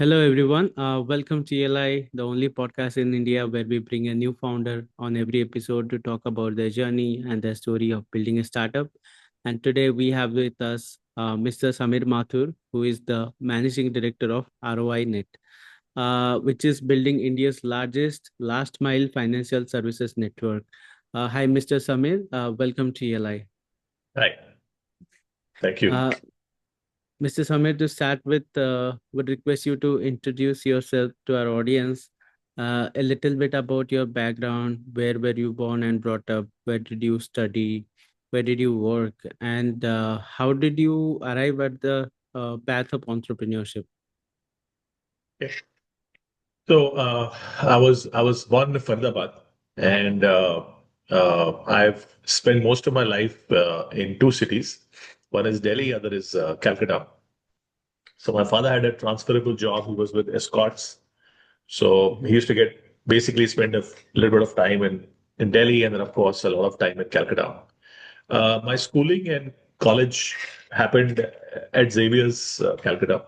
Hello, everyone. Welcome to ELI, the only podcast in India where we bring a new founder on every episode to talk about their journey and their story of building a startup. And today we have with us Mr. Samir Mathur, who is the Managing Director of ROInet, which is building India's largest last mile financial services network. Hi, Mr. Samir. Welcome to ELI. Hi, thank you. Uh, Mr. Samir, to start with, would request you to introduce yourself to our audience, a little bit about your background, where were you born and brought up, where did you study, where did you work, and how did you arrive at the path of entrepreneurship? Okay. So I was born in Faridabad, and I've spent most of my life in two cities. One is Delhi, other is Calcutta. So my father had a transferable job. He was with escorts, so he used to get basically spend a little bit of time in Delhi, and then of course a lot of time in Calcutta. My schooling and college happened at Xavier's, Calcutta.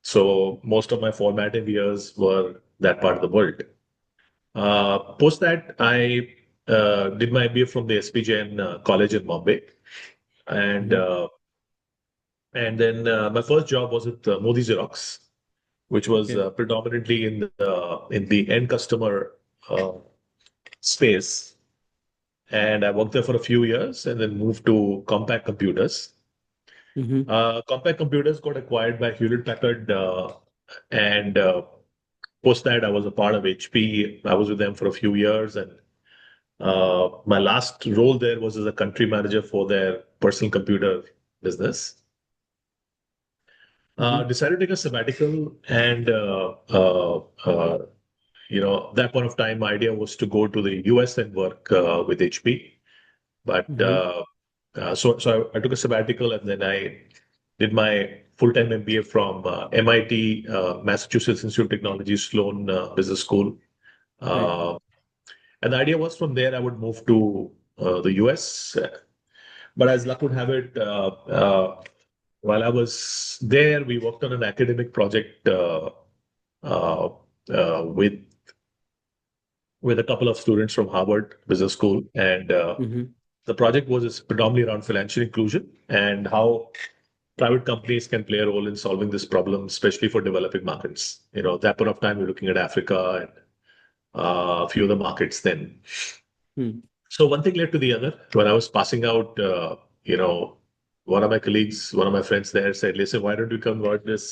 So most of my formative years were that part of the world. Post that, I did my MBA from the SP Jain College in Bombay, and Mhm. uh, and then my first job was at Modi Xerox, which was Okay. predominantly in the end customer uh, space. And I worked there for a few years, and then moved to Compaq Computers. Mm-hmm. Compaq Computers got acquired by Hewlett Packard, and post that, I was a part of HP. I was with them for a few years, and my last role there was as a country manager for their personal computer business. Mm-hmm. Decided to take a sabbatical, and that point of time, my idea was to go to the US and work with HP. But Mm-hmm. I took a sabbatical, and then I did my full-time MBA from MIT, Massachusetts Institute of Technology, Sloan Business School. Right. Uh, And the idea was from there I would move to the US. But as luck would have it, while I was there, we worked on an academic project uh, with a couple of students from Harvard Business School, and Mm-hmm. the project was predominantly around financial inclusion and how private companies can play a role in solving this problem, especially for developing markets. At that point of time, we're looking at Africa and a few other markets then. Mm-hmm. So one thing led to the other. When I was passing out, one of my colleagues, one of my friends there said, "Listen, why don't we convert this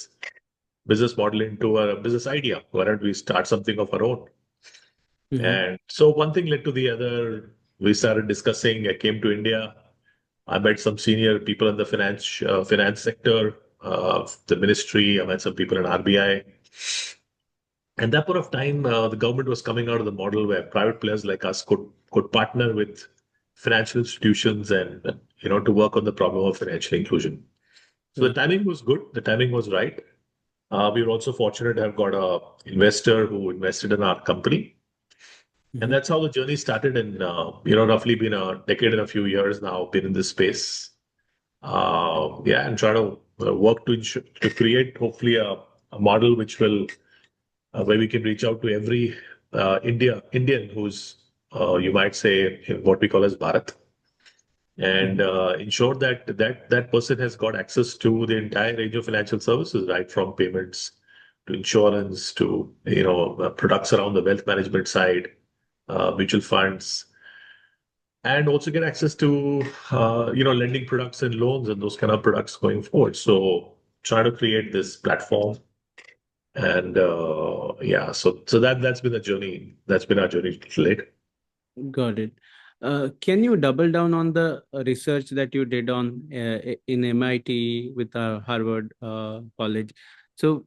business model into a business idea? Why don't we start something of our own?" Mm-hmm. And so one thing led to the other. We started discussing. I came to India. I met some senior people in the finance sector, the ministry. I met some people in RBI. And that point of time, the government was coming out of the model where private players like us could partner with financial institutions and to work on the problem of financial inclusion. So the Right. timing was good. The timing was right. We were also fortunate to have got a investor who invested in our company, and Mm-hmm. that's how the journey started. And roughly been a decade and a few years now. Been in this space, yeah, and try to work to create hopefully a model which will where we can reach out to every Indian who's you might say what we call as Bharat, and Mm-hmm. ensure that person has got access to the entire range of financial services, right from payments to insurance to products around the wealth management side, mutual funds, and also get access to lending products and loans and those kind of products going forward. So try to create this platform, and yeah, so that's been the journey. That's been our journey to late. Got it. Can you double down on the research that you did on in MIT with Harvard College? So,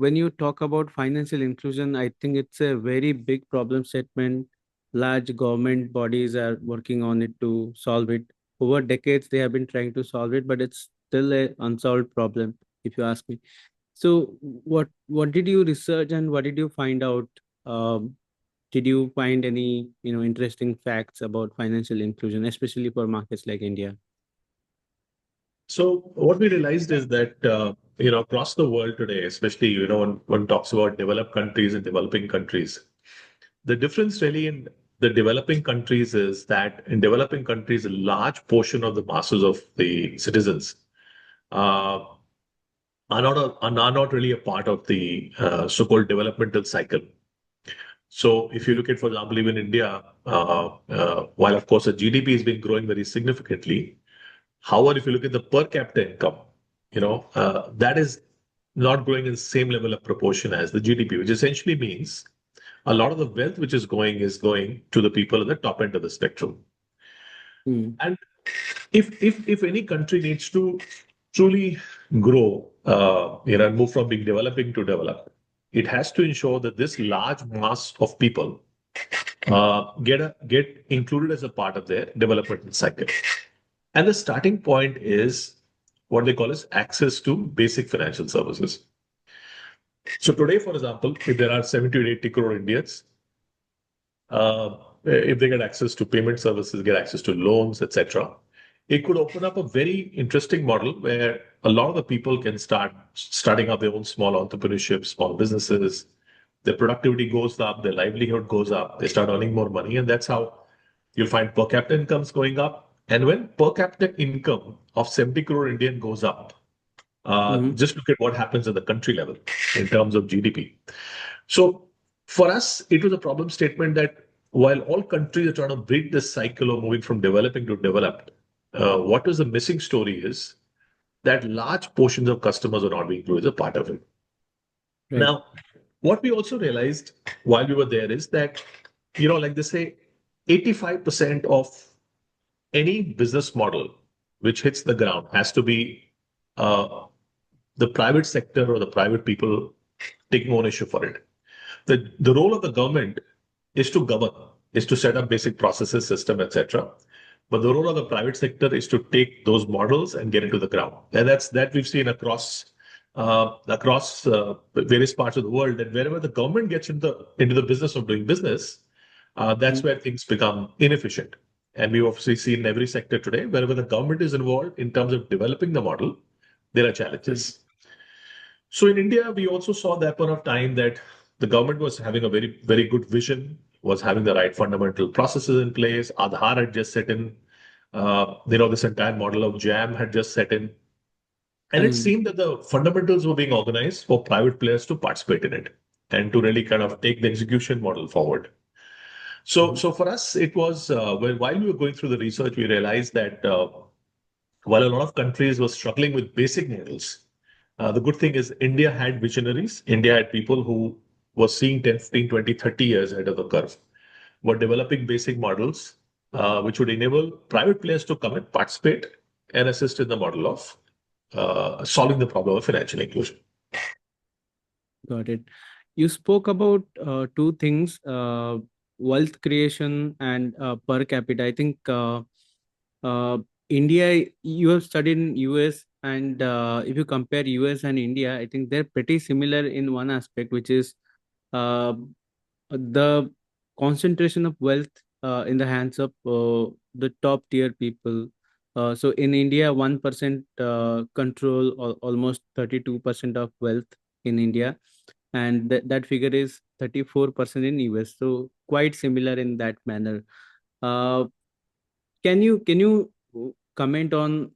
when you talk about financial inclusion, I think it's a very big problem statement. Large government bodies are working on it to solve it. Over decades, they have been trying to solve it, but it's still a unsolved problem, if you ask me. So, what did you research and what did you find out? Um, did you find any, interesting facts about financial inclusion, especially for markets like India? So what we realized is that across the world today, especially, when one talks about developed countries and developing countries, the difference really in the developing countries is that in developing countries, a large portion of the masses of the citizens uh, are not really a part of the so-called developmental cycle. So if you look at, for example, even India, while of course the GDP has been growing very significantly, however, if you look at the per capita income, that is not growing in the same level of proportion as the GDP, which essentially means a lot of the wealth which is going to the people at the top end of the spectrum. Mm. And if any country needs to truly grow, and move from being developing to developed, it has to ensure that this large mass of people get included as a part of their development cycle. And the starting point is what they call as access to basic financial services. So today, for example, if there are 70 or 80 crore Indians, if they get access to payment services, get access to loans, etc., it could open up a very interesting model where a lot of the people can starting up their own small entrepreneurship, small businesses. Their productivity goes up, their livelihood goes up, they start earning more money, and that's how you'll find per capita incomes going up. And when per capita income of 70 crore Indian goes up, Mm-hmm. just look at what happens at the country level in terms of GDP. So for us, it was a problem statement that while all countries are trying to break this cycle of moving from developing to developed, what was the missing story is that large portions of customers are not being included as a part of it. Right. Now, what we also realized while we were there is that, like they say, 85% of any business model which hits the ground has to be uh, the private sector or the private people taking ownership for it. The role of the government is to govern, is to set up basic processes, system, etc. But the role of the private sector is to take those models and get into the ground. And that we've seen across various parts of the world. That wherever the government gets into the business of doing business, that's Mm. where things become inefficient. And we've obviously seen in every sector today, wherever the government is involved in terms of developing the model, there are Right. challenges. So in India, we also saw that point of time that the government was having a very, very good vision, was having the right fundamental processes in place. Aadhaar had just set in, this entire model of JAM had just set in. And it Mm. seemed that the fundamentals were being organized for private players to participate in it and to really kind of take the execution model forward. Mhm. So for us, it was while we were going through the research, we realized that while a lot of countries were struggling with basic models, the good thing is India had visionaries. India had people who were seeing 10, 15, 20, 30 years ahead of the curve, were developing basic models which would enable private players to come and participate and assist in the model of solving the problem of financial inclusion. Got it. You spoke about two things, wealth creation and per capita. I think uh, India, you have studied in US, and if you compare US and India, I think they're pretty similar in one aspect, which is uh, the concentration of wealth in the hands of the top tier people. So in India, 1% control almost 32% of wealth in India, and that figure is 34% in US. So quite similar in that manner. Uh, can you comment on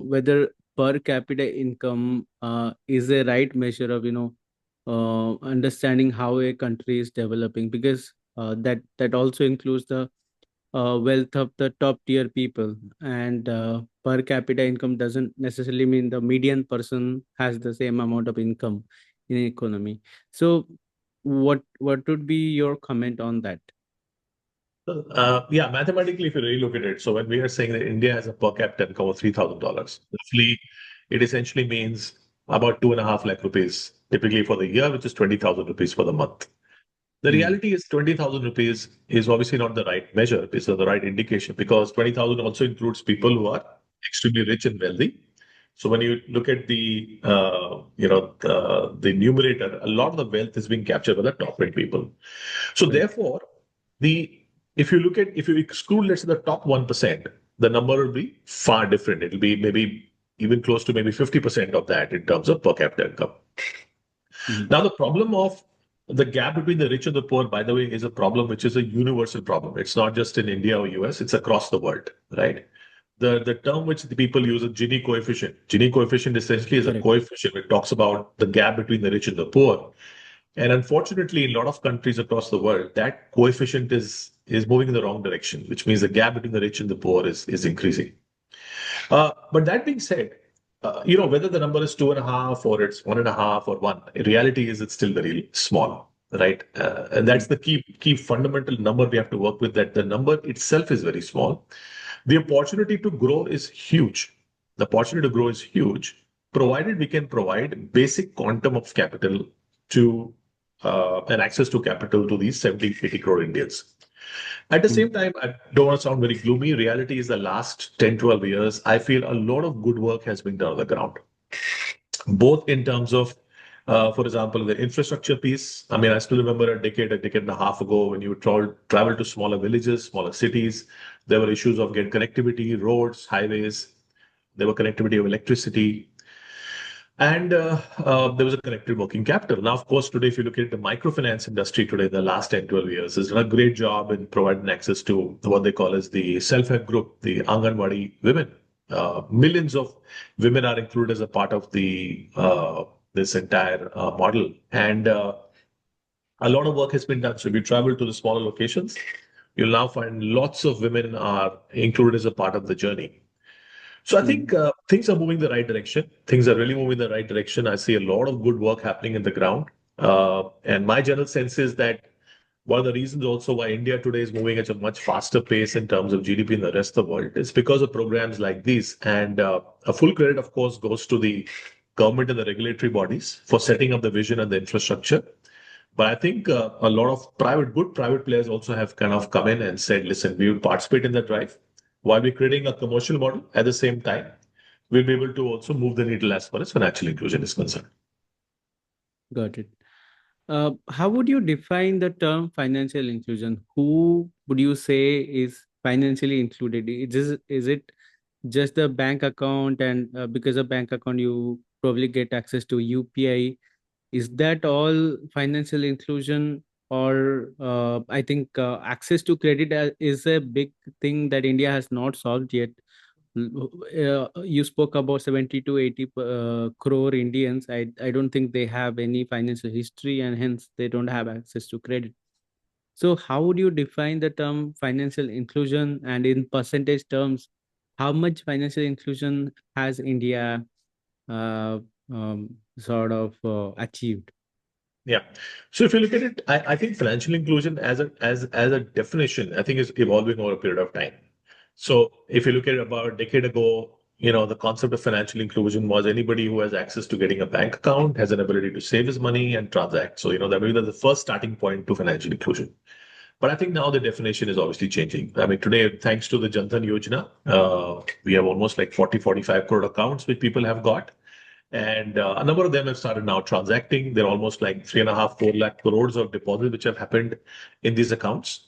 whether per capita income is a right measure of understanding how a country is developing, because that also includes the wealth of the top tier people, and per capita income doesn't necessarily mean the median person has the same amount of income in an economy. So what would be your comment on that? Yeah, mathematically, if you really look at it, so when we are saying that India has a per capita income of $3,000, roughly, it essentially means about 2.5 lakh rupees, typically for the year, which is 20,000 rupees for the month. The Mm. reality is 20,000 rupees is obviously not the right measure. It's not the right indication because 20,000 also includes people who are extremely rich and wealthy. So when you look at the numerator, a lot of the wealth is being captured by the top rate people. So Right. therefore, the if you exclude, let's say, the top 1%, the number will be far different. It'll be maybe even close to maybe 50% of that in terms of per capita income. Mhm. Now, the problem of the gap between the rich and the poor, by the way, is a problem which is a universal problem. It's not just in India or US, it's across the world, right? The term which the people use is Gini coefficient. Gini coefficient essentially is a Correct. coefficient. It talks about the gap between the rich and the poor. And unfortunately, in a lot of countries across the world, that coefficient is moving in the wrong direction, which means the gap between the rich and the poor is increasing. But that being said, whether the number is 2.5 or it's 1.5 or one, in reality is it's still very small, right? And that's the key fundamental number we have to work with. That the number itself is very small. The opportunity to grow is huge. The opportunity to grow is huge, provided we can provide basic quantum of capital to and access to capital to these 70, 80 crore Indians. At the same Mhm. time, I don't want to sound very gloomy. Reality is the last 10, 12 years, I feel a lot of good work has been done on the ground, both in terms of, for example, the infrastructure piece. I mean, I still remember a decade and a half ago when you travel to smaller villages, smaller cities, there were issues of getting connectivity, roads, highways, there were connectivity of electricity, and there was a connected working capital. Now, of course, today, if you look at the microfinance industry today, the last 10, 12 years, has done a great job in providing access to what they call as the self-help group, the Anganwadi women. Millions of women are included as a part of the this entire model. And a lot of work has been done. So if you travel to the smaller locations, you'll now find lots of women are included as a part of the journey. So I think Mhm. things are moving the right direction. Things are really moving the right direction. I see a lot of good work happening in the ground. And my general sense is that one of the reasons also why India today is moving at a much faster pace in terms of GDP in the rest of the world is because of programs like these. And a full credit, of course, goes to the government and the regulatory bodies for setting up the vision and the infrastructure. But I think a lot of good private players also have kind of come in and said, listen, we will participate in the drive while we're creating a commercial model at the same time. We'll be able to also move the needle as far as financial inclusion is concerned. Got it. How would you define the term financial inclusion? Who would you say is financially included? Is it just the bank account, and because of bank account you probably get access to UPI? Is that all financial inclusion? Or I think access to credit is a big thing that India has not solved yet. You spoke about 70 to 80 crore Indians. I don't think they have any financial history, and hence they don't have access to credit. So, how would you define the term financial inclusion? And in percentage terms, how much financial inclusion has India uh, sort of achieved? Yeah. So if you look at it, I think financial inclusion as a definition, I think is evolving over a period of time. So if you look at it about a decade ago, the concept of financial inclusion was anybody who has access to getting a bank account, has an ability to save his money and transact. So, that maybe that's the first starting point to financial inclusion. But I think now the definition is obviously changing. I mean, today, thanks to the Jan Dhan Yojana, we have almost like 40, 45 crore accounts which people have got. And a number of them have started now transacting. They're almost like 3.5, 4 lakh crores of deposits which have happened in these accounts.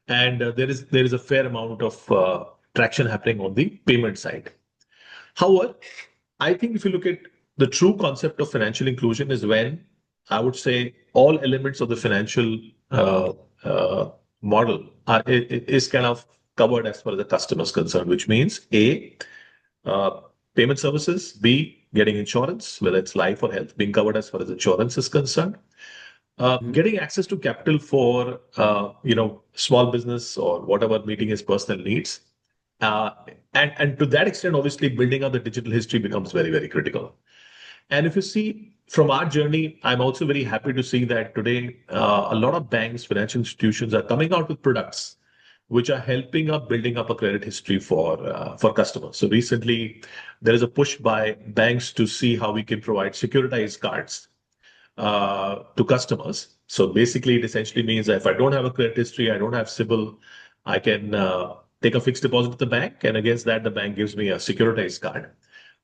And there is a fair amount of traction happening on the payment side. However, I think if you look at the true concept of financial inclusion is when I would say all elements of the financial uh, uh, model is kind of covered as far as the customer is concerned, which means A, uh, payment services, B, getting insurance, whether it's life or health, being covered as far as insurance is concerned. Mhm. Getting access to capital for small business or whatever meeting his personal needs, uh, and to that extent, obviously, building up the digital history becomes very, very critical. And if you see from our journey, I'm also very happy to see that today a lot of banks, financial institutions are coming out with products which are helping up building up a credit history for customers. So recently, there is a push by banks to see how we can provide securitized cards to customers. So basically, it essentially means that if I don't have a credit history, I don't have CIBIL, I can take a fixed deposit at the bank, and against that, the bank gives me a securitized card.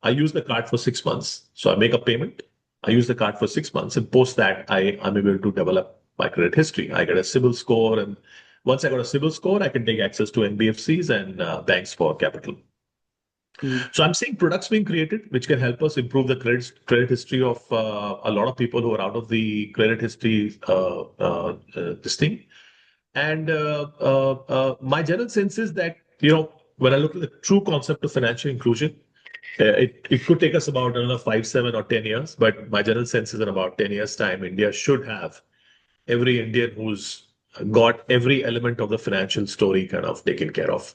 I use the card for 6 months. So I make a payment. I use the card for 6 months, and post that, I'm able to develop my credit history. I get a CIBIL score, and once I got a CIBIL score, I can take access to NBFCs and banks for capital. So I'm seeing products being created which can help us improve the credit history of a lot of people who are out of the credit history this thing. And my general sense is that, when I look at the true concept of financial inclusion, it could take us about another 5, 7, or 10 years. But my general sense is in about 10 years' time, India should have every Indian who's got every element of the financial story kind of taken care of.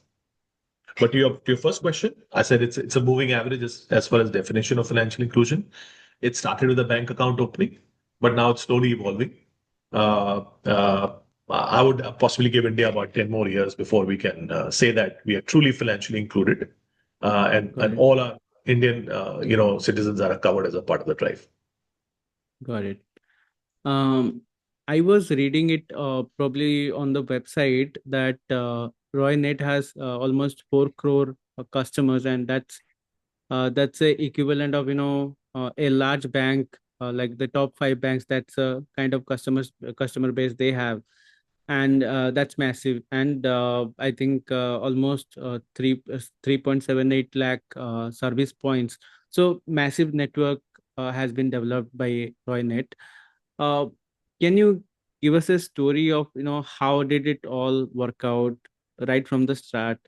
But to your first question, I said it's a moving average as far as definition of financial inclusion. It started with a bank account opening, but now it's slowly evolving. I would possibly give India about 10 more years before we can say that we are truly financially included, and Got it. all our Indian citizens are covered as a part of the drive. Got it. Um, I was reading it probably on the website that ROInet has almost 4 crore customers, and that's a equivalent of a large bank, like the top 5 banks. That's a kind of customer base they have, and that's massive. And I think almost 3.78 lakh service points. So massive network has been developed by ROInet. uh, can you give us a story of how did it all work out right from the start?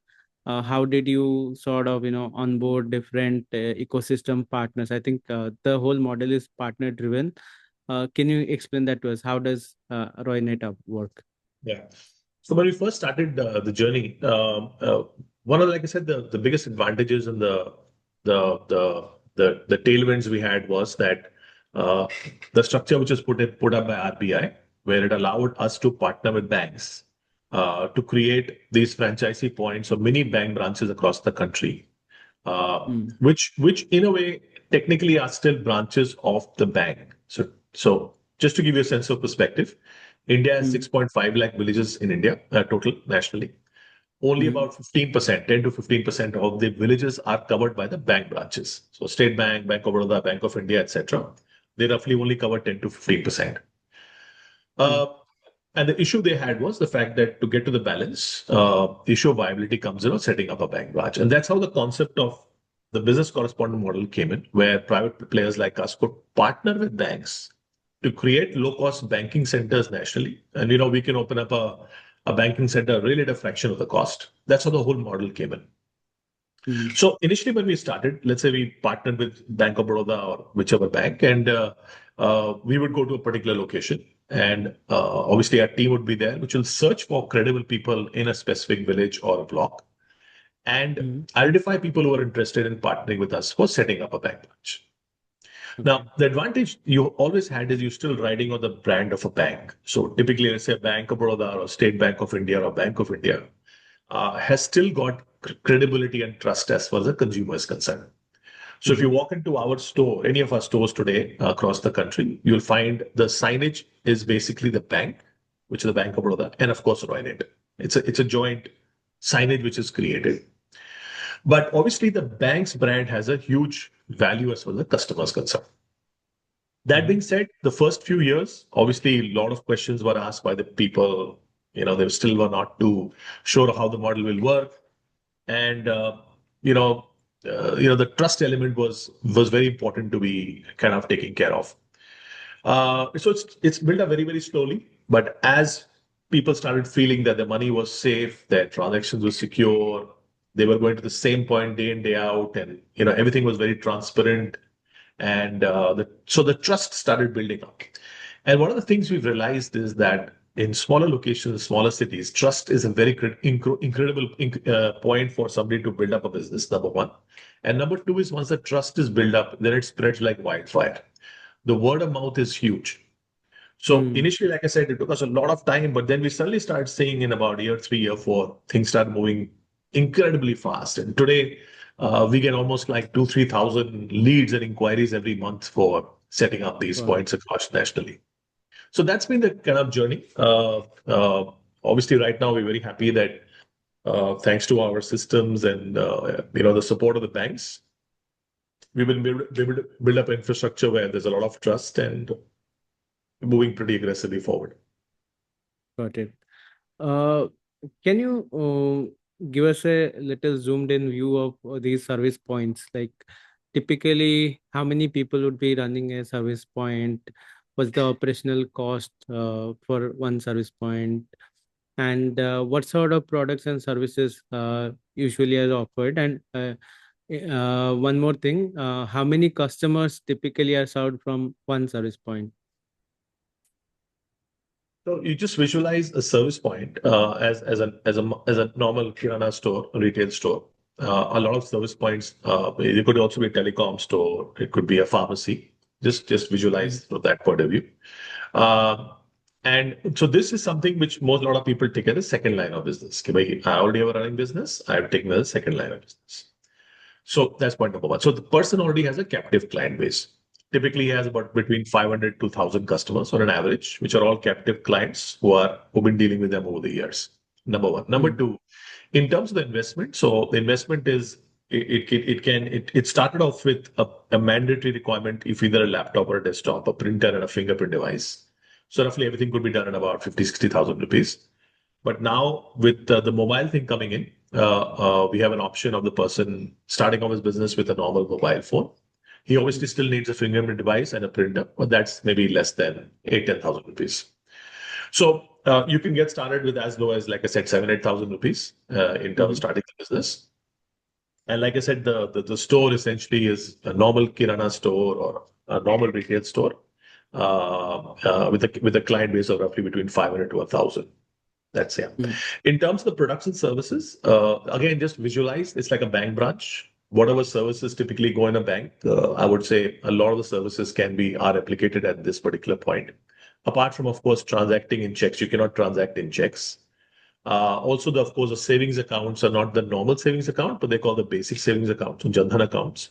How did you sort of onboard different ecosystem partners? I think the whole model is partner driven. Can you explain that to us? How does ROInet work? Yeah. So when we first started the journey, one of, like I said, the biggest advantages and the tailwinds we had was that uh, the structure which was put up by RBI, where it allowed us to partner with banks to create these franchisee points or mini bank branches across the country, Mm, which in a way technically are still branches of the bank. So just to give you a sense of perspective, India has mm, 6.5 lakh villages in India, total nationally. Only mm, about 15%, 10 to 15% of the villages are covered by the bank branches. So State Bank, Bank of Baroda, Bank of India, etc. They roughly only cover 10 to 15%. mm, Uh, and the issue they had was the fact that to get to the balance, issue of viability comes in setting up a bank branch. And that's how the concept of the business correspondent model came in, where private players like us could partner with banks to create low-cost banking centers nationally. And, we can open up a banking center really at a fraction of the cost. That's how the whole model came in. mm, So initially, when we started, let's say we partnered with Bank of Baroda or whichever bank, and we would go to a particular location, and obviously our team would be there, which will search for credible people in a specific village or a block, and mm. identify people who are interested in partnering with us for setting up a bank branch. Okay. Now, the advantage you always had is you're still riding on the brand of a bank. So typically, let's say Bank of Baroda or State Bank of India or Bank of India has still got credibility and trust as far as the consumer is concerned. So if you Mm, walk into our store, any of our stores today across the country, you'll find the signage is basically the bank, which is the Bank of Baroda, and of course ROInet. It's a joint signage which is created. But obviously the bank's brand has a huge value as far as the customer is concerned. That being mm, said, the first few years, obviously a lot of questions were asked by the people. They still were not too sure how the model will work, and you know, the trust element was very important to be kind of taken care of. So it's built up very, very slowly, but as people started feeling that the money was safe, their transactions were secure, they were going to the same point day in day out, and everything was very transparent, and so the trust started building up. And one of the things we've realized is that in smaller locations, smaller cities, trust is a very incredible point for somebody to build up a business. Number one, and number two is once the trust is built up, then it spreads like wildfire. The word of mouth is huge. So mm. initially, like I said, it took us a lot of time, but then we suddenly started seeing in about year three, year four, things start moving incredibly fast. And today, we get almost like 3,000 leads and inquiries every month for setting up these Wow. points across nationally. So that's been the kind of journey. Obviously, right now we're very happy that thanks to our systems and the support of the banks, we've been able to build up infrastructure where there's a lot of trust and moving pretty aggressively forward. Got it. Uh, can you give us a little zoomed in view of these service points? Like typically, how many people would be running a service point? What's the operational cost for one service point? And what sort of products and services usually are offered? And one more thing, how many customers typically are served from one service point? So you just visualize a service point as a normal kirana store, retail store. A lot of service points. It could also be a telecom store. It could be a pharmacy. Just Mhm. visualize from that point of view. Uh, and so this is something which most a lot of people take as a second line of business. Okay, bhai, I already have a running business. I've taken as a second line of business. So that's point number one. So the person already has a captive client base. Typically, he has about between 500 to 1,000 customers on an average, which are all captive clients who've been dealing with them over the years. Number one. Number Mhm. two, in terms of the investment, so the investment is it started off with a mandatory requirement if either a laptop or a desktop, a printer and a fingerprint device. So roughly everything could be done at about 50, 60,000 rupees. But now with the mobile thing coming in, we have an option of the person starting off his business with a normal mobile phone. He obviously still needs a fingerprint device and a printer, but that's maybe less than 8, 10,000 rupees. So you can get started with as low as, like I said, 7, 8,000 rupees in terms of Mhm. starting the business. And like I said, the store essentially is a normal kirana store or a normal retail store with a client base of roughly between 500 to 1,000. That's yeah. Mhm. In terms of the products and services, again, just visualize it's like a bank branch. Whatever services typically go in a bank, I would say a lot of the services are replicated at this particular point. Apart from, of course, transacting in checks, you cannot transact in checks. Also, of course, the savings accounts are not the normal savings account, but they call the basic savings accounts, Jan Dhan accounts,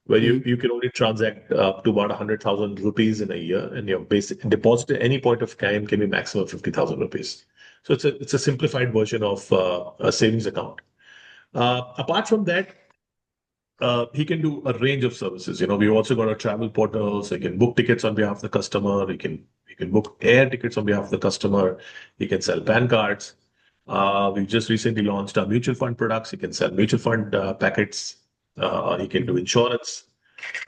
where Mhm. you can only transact up to about 100,000 rupees in a year, and your basic deposit at any point of time can be maximum 50,000 rupees. So it's a simplified version of a savings account. Apart from that, he can do a range of services. We've also got a travel portal, so you can book tickets on behalf of the customer. You can book air tickets on behalf of the customer. You can sell PAN cards. We just recently launched our mutual fund products. You can sell mutual fund packets. You can do Mhm. insurance.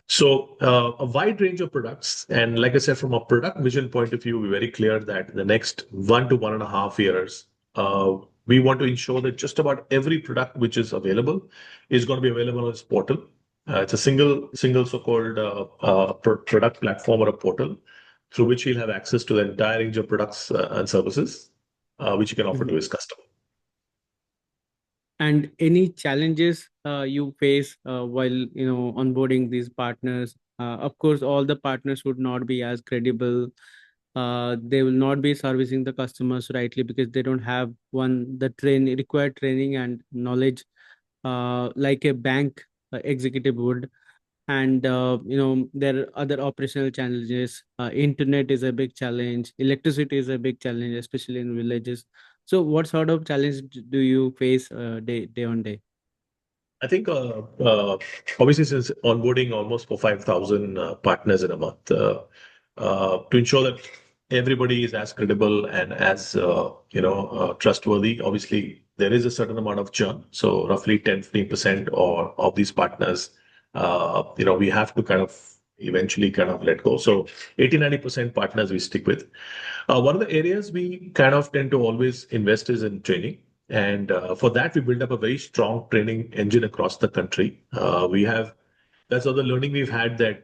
So a wide range of products. And like I said, from a product vision point of view, we're very clear that in the next 1 to 1.5 years, we want to ensure that just about every product which is available is going to be available on this portal. It's a single so-called product platform or a portal through which he'll have access to the entire range of products and services which he can offer to Mhm. his customer. And any challenges you face while onboarding these partners? Of course, all the partners would not be as credible. They will not be servicing the customers rightly because they don't have the required training and knowledge like a bank executive would. And there are other operational challenges. Internet is a big challenge, electricity is a big challenge, especially in villages. So what sort of challenge do you face day on day? I think obviously since onboarding almost for 5,000 partners in a month, to ensure that everybody is as credible and as trustworthy, obviously there is a certain amount of churn. So roughly 10, 15% or of these partners, we have to kind of eventually kind of let go. So 80, 90% partners we stick with. One of the areas we kind of tend to always invest is in training. And for that, we build up a very strong training engine across the country. That's all the learning we've had that,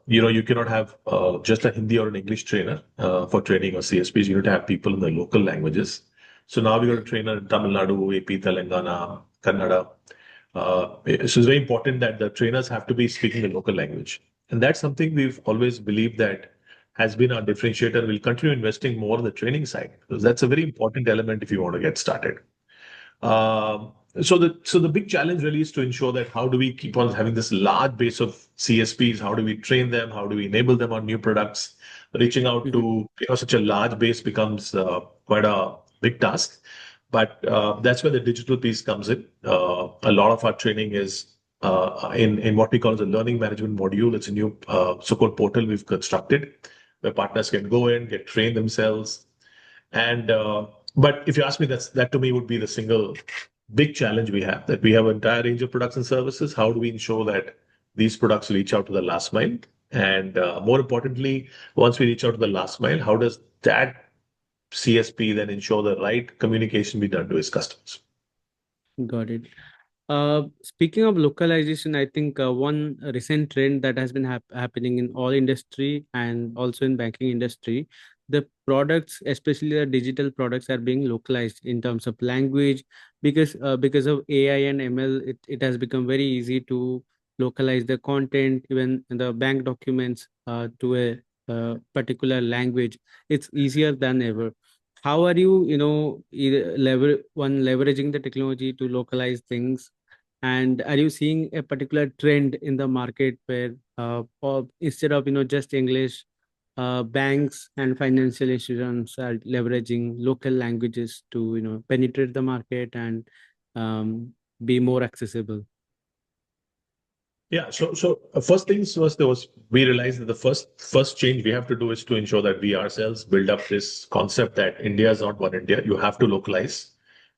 you cannot have just a Hindi or an English trainer for training or CSPs. You need to have people in the local languages. So now we got a trainer in Tamil Nadu, AP, Telangana, Kannada. So it's very important that the trainers have to be speaking the local language. And that's something we've always believed that has been our differentiator. We'll continue investing more on the training side because that's a very important element if you want to get started. So the big challenge really is to ensure that how do we keep on having this large base of CSPs? How do we train them? How do we enable them on new products? Reaching out Mhm. to such a large base becomes quite a big task. But that's where the digital piece comes in. A lot of our training is in what we call as a learning management module. It's a new so-called portal we've constructed where partners can go in, get trained themselves, and but if you ask me, that to me would be the single big challenge we have, that we have an entire range of products and services. How do we ensure that these products reach out to the last mile? And more importantly, once we reach out to the last mile, how does that CSP then ensure the right communication be done to his customers? Got it. Speaking of localization, I think one recent trend that has been happening in all industry and also in banking industry, the products, especially the digital products, are being localized in terms of language, because of AI and ML, it has become very easy to localize the content, even the bank documents, to a particular language. It's easier than ever. How are you, either leveraging the technology to localize things? And are you seeing a particular trend in the market where, or instead of just English, banks and financial institutions are leveraging local languages to penetrate the market and be more accessible? Yeah. So first things first, we realized that the first change we have to do is to ensure that we ourselves build up this concept that India is not one India. You have to localize,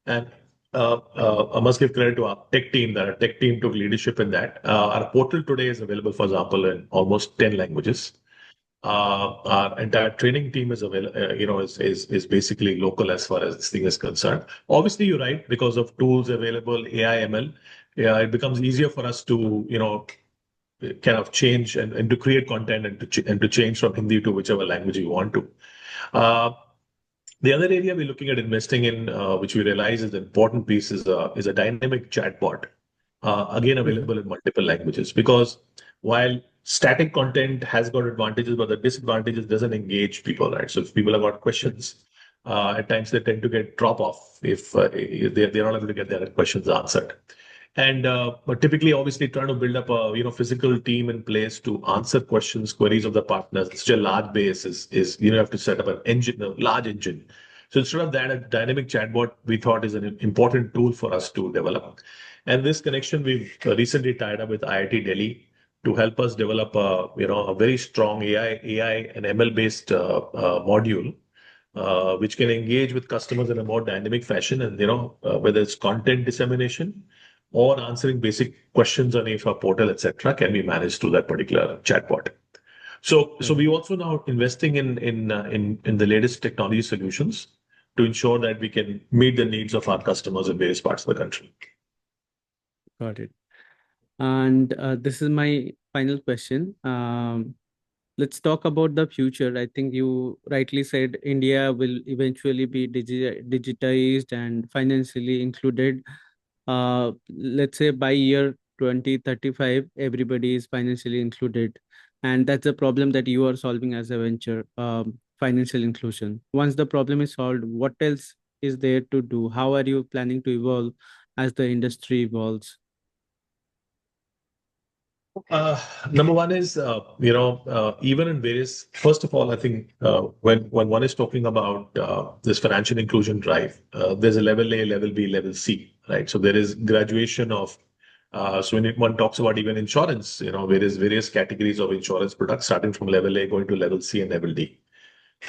and I must give credit to our tech team. That our tech team took leadership in that. Our portal today is available, for example, in almost 10 languages. Our entire training team is available, is basically local as far as this thing is concerned. Obviously, you're right, because of tools available, AI, ML, yeah, it becomes easier for us to, kind of change and to create content and to change from Hindi to whichever language you want to. Uh, the other area we're looking at investing in, which we realize is the important piece, is a dynamic chatbot, again Mhm. available in multiple languages. Because while static content has got advantages, but the disadvantages doesn't engage people, right? So if people have got questions, at times they tend to get drop off if they're not able to get their questions answered. And but typically, obviously, trying to build up a physical team in place to answer questions, queries of the partners. It's such a large base is you have to set up an engine, a large engine. So instead of that, a dynamic chatbot we thought is an important tool for us to develop. And this connection we've recently tied up with IIT Delhi to help us develop a very strong AI and ML based module, which can engage with customers in a more dynamic fashion, and whether it's content dissemination or answering basic questions on IFA portal, etc., can be managed through that particular chatbot. So we also now investing in the latest technology solutions to ensure that we can meet the needs of our customers in various parts of the country. Got it. And this is my final question. Let's talk about the future. I think you rightly said India will eventually be digitized and financially included. Let's say by year 2035, everybody is financially included. And that's a problem that you are solving as a venture, financial inclusion. Once the problem is solved, what else is there to do? How are you planning to evolve as the industry evolves? Uh, Number one is, even in various, first of all, I think when one is talking about this financial inclusion drive, there's a level A, level B, level C, right? So there is graduation of, so when one talks about even insurance, various categories of insurance products, starting from level A, going to level C and level D.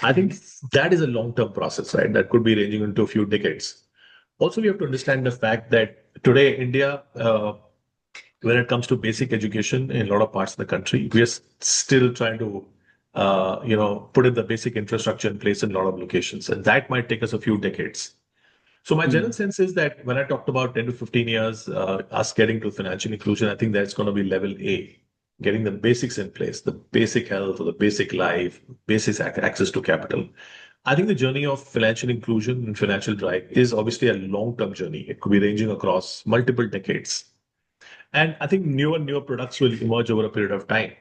I think that is a long-term process, right? That could be ranging into a few decades. Also, we have to understand the fact that today, India, when it comes to basic education in a lot of parts of the country, we are still trying to, put in the basic infrastructure in place in a lot of locations, and that might take us a few decades. So my general Hmm. sense is that when I talked about 10 to 15 years, us getting to financial inclusion, I think that's going to be level A, getting the basics in place, the basic health, or the basic life, basic access to capital. I think the journey of financial inclusion and financial drive is obviously a long-term journey. It could be ranging across multiple decades. And I think newer products will emerge over a period of time.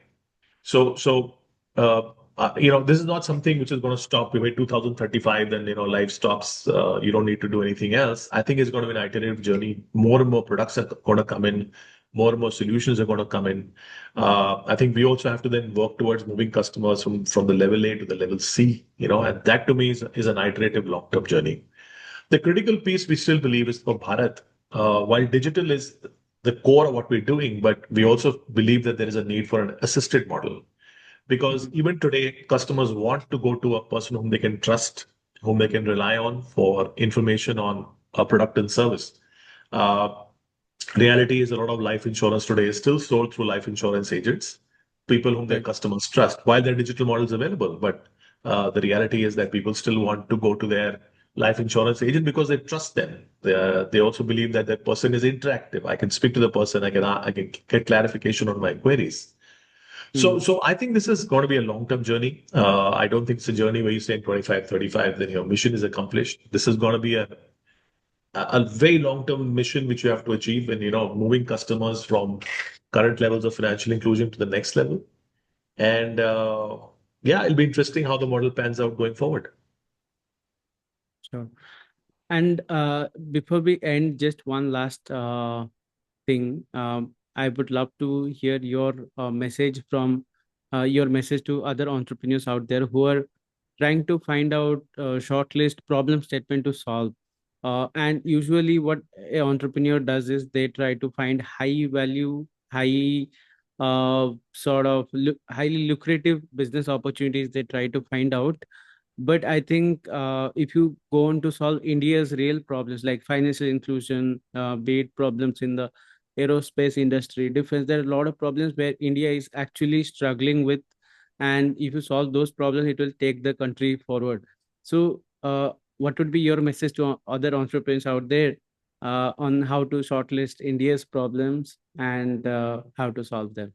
So this is not something which is going to stop by 2035. Then life stops. You don't need to do anything else. I think it's going to be an iterative journey. More and more products are going to come in. More and more solutions are going to come in. I think we also have to then work towards moving customers from the level A to the level C. And that to me is an iterative long-term journey. The critical piece we still believe is for Bharat, while digital is the core of what we're doing, but we also believe that there is a need for an assisted model. Because even today, customers want to go to a person whom they can trust, whom they can rely on for information on a product and service. Reality is a lot of life insurance today is still sold through life insurance agents, people whom their Right. customers trust, while their digital model is available. But the reality is that people still want to go to their life insurance agent because they trust them. They also believe that that person is interactive. I can speak to the person. I can get clarification on my queries. Mm. So I think this is going to be a long-term journey. I don't think it's a journey where you say in 25, 35, then your mission is accomplished. This is going to be a very long-term mission which you have to achieve, and moving customers from current levels of financial inclusion to the next level. And yeah, it'll be interesting how the model pans out going forward. Sure. And before we end, just one last thing. I would love to hear your message to other entrepreneurs out there who are trying to find out shortlist problem statement to solve. And usually, what an entrepreneur does is they try to find high value, highly lucrative business opportunities. They try to find out, but I think if you go on to solve India's real problems like financial inclusion, be it problems in the aerospace industry, defense, there are a lot of problems where India is actually struggling with. And if you solve those problems, it will take the country forward. So, what would be your message to other entrepreneurs out there on how to shortlist India's problems and how to solve them?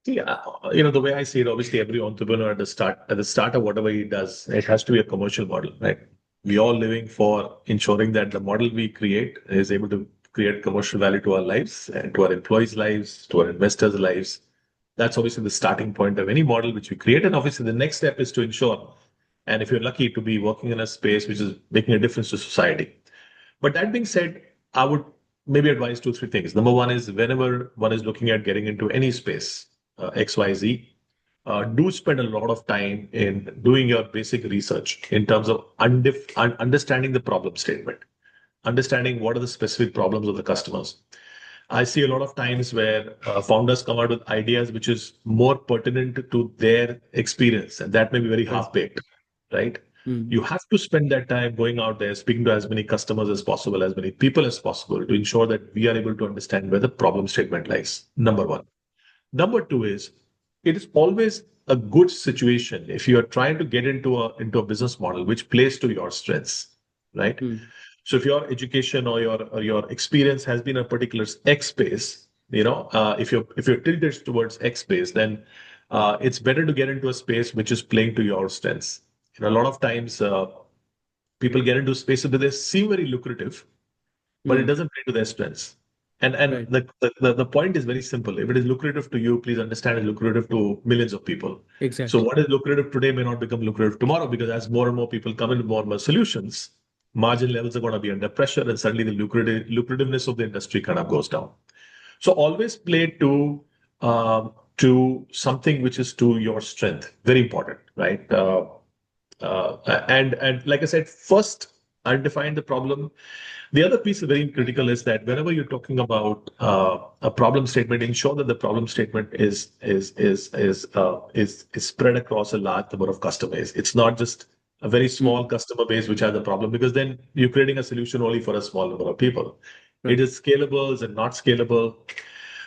Yeah, the way I see it, obviously, every entrepreneur at the start of whatever he does, it has to be a commercial model, right? We all living for ensuring that the model we create is able to create commercial value to our lives and to our employees' lives, to our investors' lives. That's obviously the starting point of any model which we create. And obviously, the next step is to ensure, and if you're lucky to be working in a space which is making a difference to society. But that being said, I would maybe advise two, three things. Number one is whenever one is looking at getting into any space, XYZ, do spend a lot of time in doing your basic research in terms of understanding the problem statement, understanding what are the specific problems of the customers. I see a lot of times where founders come out with ideas which is more pertinent to their experience, and that may be very Right. half-baked, right? Mm. You have to spend that time going out there, speaking to as many customers as possible, as many people as possible, to ensure that we are able to understand where the problem statement lies. Number one. Number two is it is always a good situation if you are trying to get into a business model which plays to your strengths, right? Mm. So if your education or your experience has been a particular X space, if you're tilted towards X space, then it's better to get into a space which is playing to your strengths. A lot of times people get into spaces that they seem very lucrative, but it Mm. doesn't play to their strengths. And Right. the point is very simple. If it is lucrative to you, please understand it's lucrative to millions of people. So Exactly. what is lucrative today may not become lucrative tomorrow, because as more and more people come in with more and more solutions, margin levels are going to be under pressure, and suddenly the lucrativeness of the industry kind of goes down. So always play to something which is to your strength. Very important, right? And like I said, first identifying the problem. The other piece very critical is that whenever you're talking about a problem statement, ensure that the problem statement is spread across a large number of customers. It's not just a very small Mm. customer base which has a problem, because then you're creating a solution only for a small number of people. It Right. is scalable and not scalable.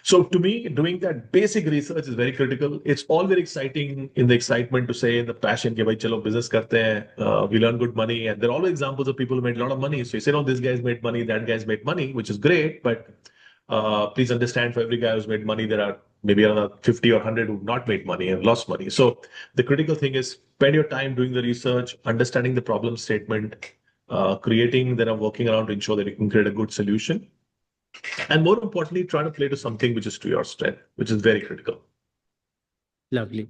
So to me, doing that basic research is very critical. It's all very exciting in the excitement to say in the passion, कि भाई चलो business करते हैं, we learn good money, and there are always examples of people who made a lot of money. So you say, no, this guy's made money, that guy's made money, which is great, but please understand, for every guy who's made money, there are maybe another 50 or 100 who've not made money and lost money. So the critical thing is spend your time doing the research, understanding the problem statement, creating, then working around to ensure that you can create a good solution. And more importantly, try to play to something which is to your strength, which is very critical. Lovely.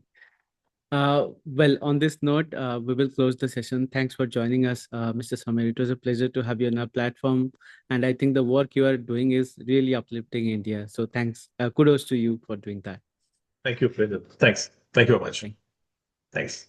Well, on this note, we will close the session. Thanks for joining us, Mr. Samir. It was a pleasure to have you on our platform. And I think the work you are doing is really uplifting India. So thanks. Kudos to you for doing that. Thank you, Brendan. Thanks. Thank you very much. Thank Thanks.